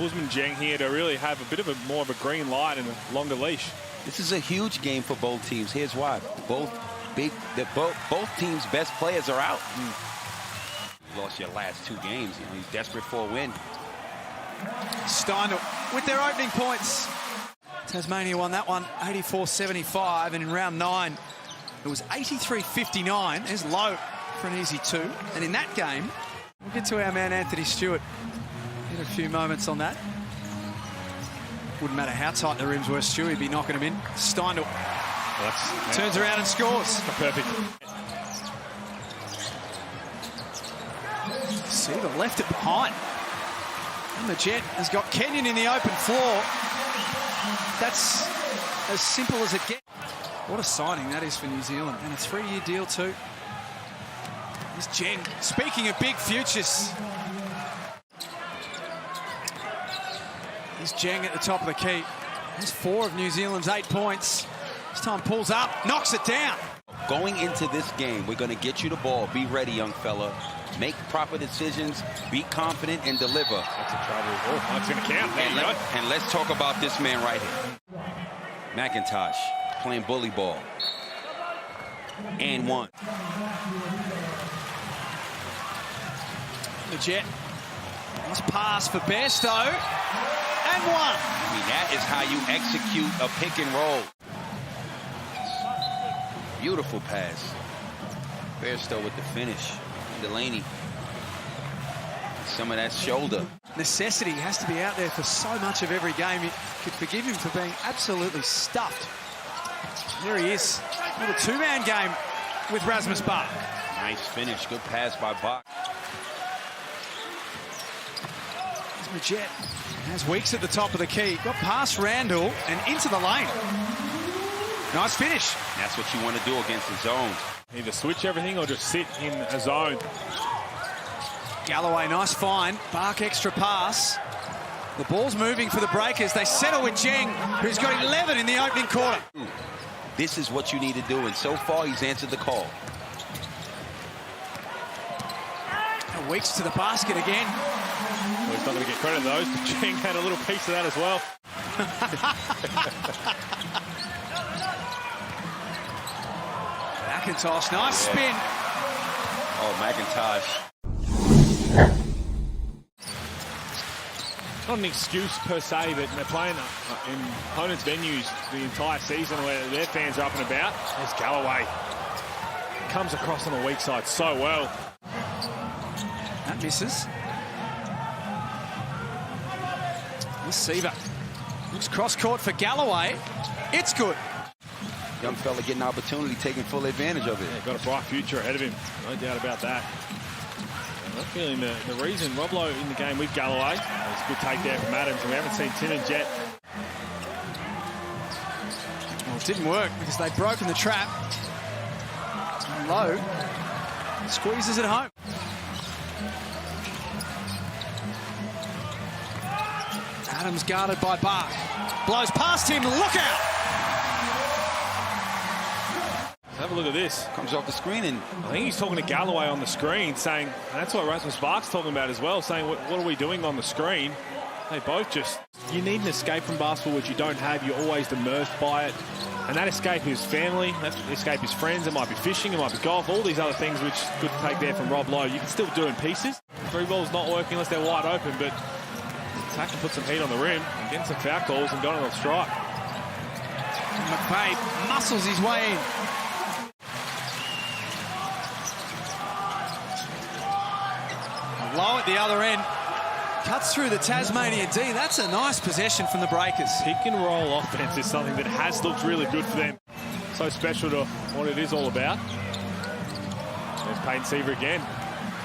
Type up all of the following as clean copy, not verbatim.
Usman Jeng here to really have a bit of more of a green light and a longer leash. This is a huge game for both teams. Here's why. Both teams' best players are out. You lost your last 2 games. You know, he's desperate for a win. Steindl with their opening points. Tasmania won that one 84-75, and in round 9 it was 83-59. There's low for an easy 2. And in that game, we'll get to our man Anthony Stewart. Get a few moments on that. Wouldn't matter how tight the rims were, Stewie would be knocking them in. Steindl turns around and scores. Perfect. See, they left it behind. And the Jet has got Kenyon in the open floor. That's as simple as it gets. What a signing that is for New Zealand. And a 3-year deal too. There's Jeng. Speaking of big futures. There's Jeng at the top of the key. There's 4 of New Zealand's 8 points. This time pulls up, knocks it down. Going into this game, we're going to get you the ball. Be ready, young fella. Make proper decisions, be confident, and deliver. That's a trouble. Oh, that's going to count. And let's talk about this man right here. McIntosh playing bully ball. And 1. The Jet. Nice pass for Bairstow. And 1. I mean, that is how you execute a pick and roll. Beautiful pass. Bairstow with the finish. Delaney. Some of that shoulder. Necessity has to be out there for so much of every game. You could forgive him for being absolutely stuffed. There he is. Little 2-man game with Rasmus Bach. Nice finish. Good pass by Bach. The Jet has Weeks at the top of the key. Got past Randall and into the lane. Nice finish. That's what you want to do against the zone. Either switch everything or just sit in a zone. Galloway, nice find. Bach extra pass. The ball's moving for the Breakers. They settle with Jeng, who's got 11 in the opening quarter. This is what you need to do, and so far he's answered the call. Weeks to the basket again. Well, he's not going to get credit though. Jeng had a little piece of that as well. McIntosh, nice spin. Oh, McIntosh. Not an excuse per se, but they're playing in opponents' venues the entire season where their fans are up and about. There's Galloway. Comes across on the weak side so well. That misses. This Seaver looks cross court for Galloway. It's good. Young fella getting opportunity, taking full advantage of it. Yeah, got a bright future ahead of him, no doubt about that. I'm feeling the reason Rob Lowe in the game with Galloway. It's a good take there from Adams, and we haven't seen Tim and Jet. Well, it didn't work because they'd broken the trap. And Lowe squeezes it home. Adams guarded by Bach. Blows past him, look out! Have a look at this. Comes off the screen, and I think he's talking to Galloway on the screen, saying, and that's what Rasmus Bach's talking about as well, saying, what are we doing on the screen? They both just, you need an escape from basketball, which you don't have. You're always immersed by it. And that escape is family, that escape is friends. It might be fishing, it might be golf, all these other things, which is good to take there from Rob Lowe. You can still do in pieces. 3 balls not working unless they're wide open, but attack can put some heat on the rim, and getting some foul calls and going on the strike. McVeigh muscles his way in. Low at the other end. Cuts through the Tasmania D. That's a nice possession from the Breakers. Pick and roll offense is something that has looked really good for them. So special to what it is all about. There's Payton Seaver again.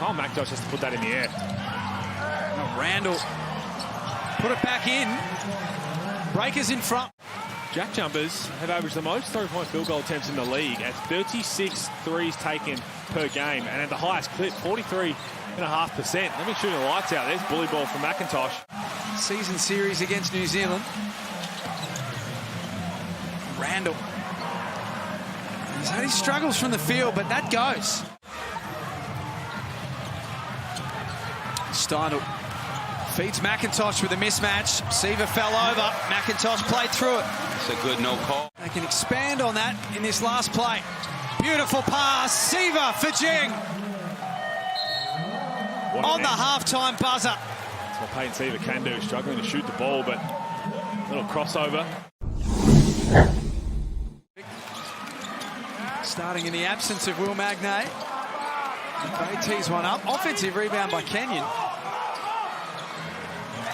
Oh, McIntosh has to put that in the air. Oh, Randall put it back in. Breakers in front. JackJumpers have averaged the most 3-point field goal attempts in the league at 36 threes taken per game, and at the highest clip, 43.5%. Let me shoot the lights out. There's bully ball from McIntosh. Season series against New Zealand. Randall. He's had his struggles from the field, but that goes. Steindl Feeds McIntosh with a mismatch. Seaver fell over. McIntosh played through it. It's a good no call. They can expand on that in this last play. Beautiful pass. Seaver for Jeng. On the halftime buzzer. That's what Peyton Seaver can do. Struggling to shoot the ball, but a little crossover. Starting in the absence of Will Magnay. McVeigh tees one up. Offensive rebound by Kenyon.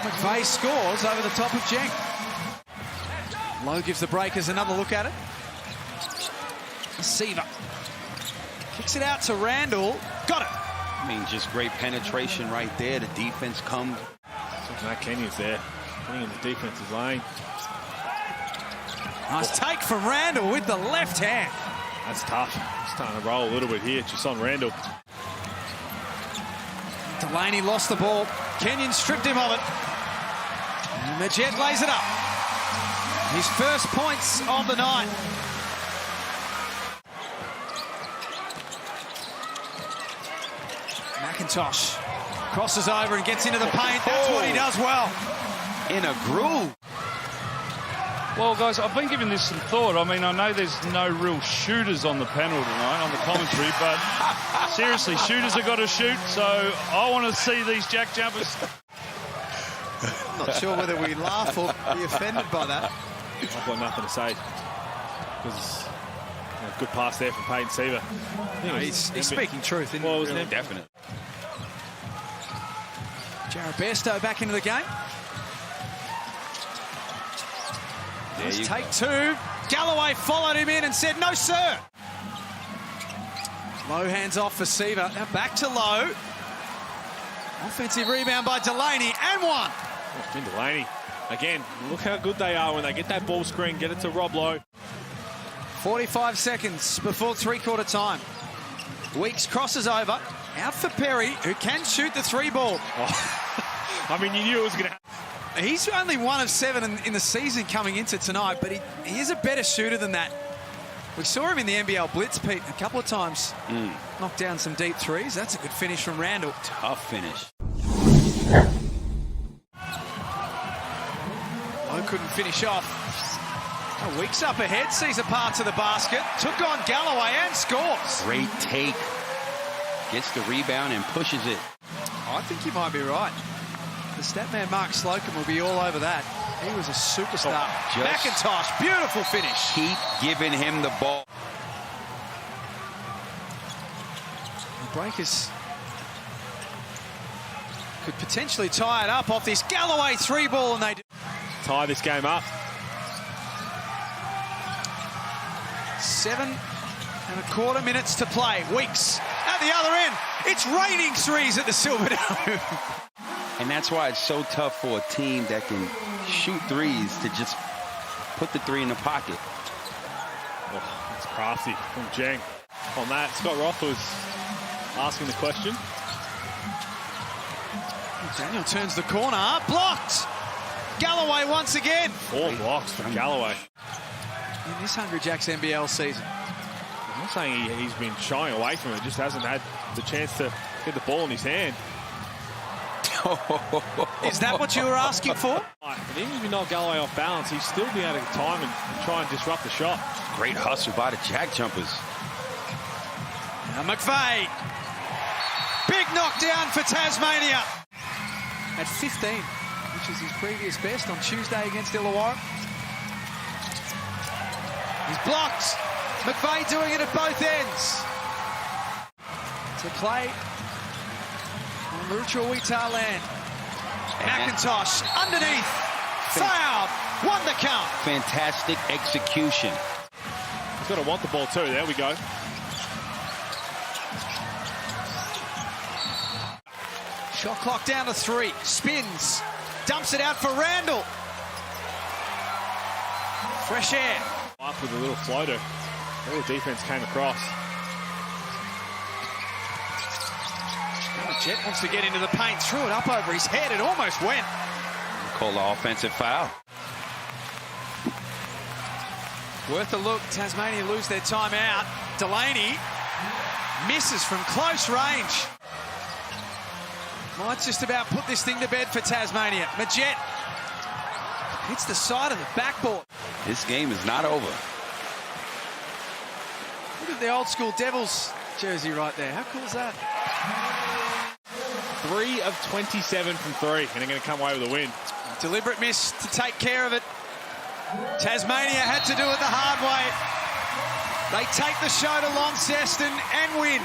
McVeigh scores over the top of Jeng. Lowe gives the Breakers another look at it. Seaver kicks it out to Randall. Got it. I mean, just great penetration right there. The defense comes. Matt Kenyon's there, putting in the defensive lane. Nice take from Randall with the left hand. That's tough. Starting to roll a little bit here, just on Randall. Delaney lost the ball. Kenyon stripped him of it. And Majet lays it up. His first points of the night. McIntosh crosses over and gets into the paint. That's what he does well. In a groove. Well, guys, I've been giving this some thought. I mean, I know there's no real shooters on the panel tonight on the commentary, but seriously, shooters have got to shoot, so I want to see these Jack Jumpers. Not sure whether we laugh or be offended by that. I've got nothing to say. Because good pass there from Peyton Seaver. No, he's speaking truth, isn't he? Well, it was Really definite. Jared Bairstow back into the game. Let's take two. Galloway followed him in and said, no, sir. Lowe hands off for Seaver. Now back to Lowe. Offensive rebound by Delaney and one. Oh, it's been Delaney. Again, look how good they are when they get that ball screen, get it to Rob Lowe. 45 seconds before three-quarter time. Weeks crosses over. Out for Perry, who can shoot the three ball. Oh. I mean, you knew it was going to happen. He's only 1 of 7 in the season coming into tonight, but he is a better shooter than that. We saw him in the NBL Blitz, Pete, a couple of times. Knocked down some deep threes. That's a good finish from Randall. Tough finish. Lowe couldn't finish off. Weeks up ahead, sees a pass to the basket. Took on Galloway and scores. Great take. Gets the rebound and pushes it. I think you might be right. The stat man Mark Slocum will be all over that. He was a superstar. McIntosh, beautiful finish. Keep giving him the ball. The Breakers could potentially tie it up off this Galloway three ball, and they do. Tie this game up. 7.25 minutes to play. Weeks at the other end. It's raining threes at the Silver Dome. And that's why it's so tough for a team that can shoot threes to just put the three in the pocket. Oh, it's crafty from Jeng. On that, Scott Roth was asking the question. Daniel turns the corner. Blocked. Galloway once again. 4 blocks from Galloway. In this Hungry Jacks NBL season. I'm not saying he's been shying away from it, just hasn't had the chance to get the ball in his hand. Is that what you were asking for? But even if you knock Galloway off balance, he'd still be able to get time and try and disrupt the shot. Great hustle by the Jack Jumpers. Now McVeigh. Big knockdown for Tasmania. At 15, which is his previous best on Tuesday against Illawarra. He's blocked. McVeigh doing it at both ends. To play on Muruchua Wita land. McIntosh underneath. Fouled. Won the count. Fantastic execution. He's got to want the ball too. There we go. Shot clock down to 3. Spins. Dumps it out for Randall. Fresh air. Up with a little floater. All the defense came across. Jet wants to get into the paint. Threw it up over his head. It almost went. Call the offensive foul. Worth a look. Tasmania lose their timeout. Delaney misses from close range. Might just about put this thing to bed for Tasmania. Majette hits the side of the backboard. This game is not over. Look at the old school Devils jersey right there. How cool is that? 3 of 27 from 3, and they're going to come away with a win. Deliberate miss to take care of it. Tasmania had to do it the hard way. They take the show to Launceston and win.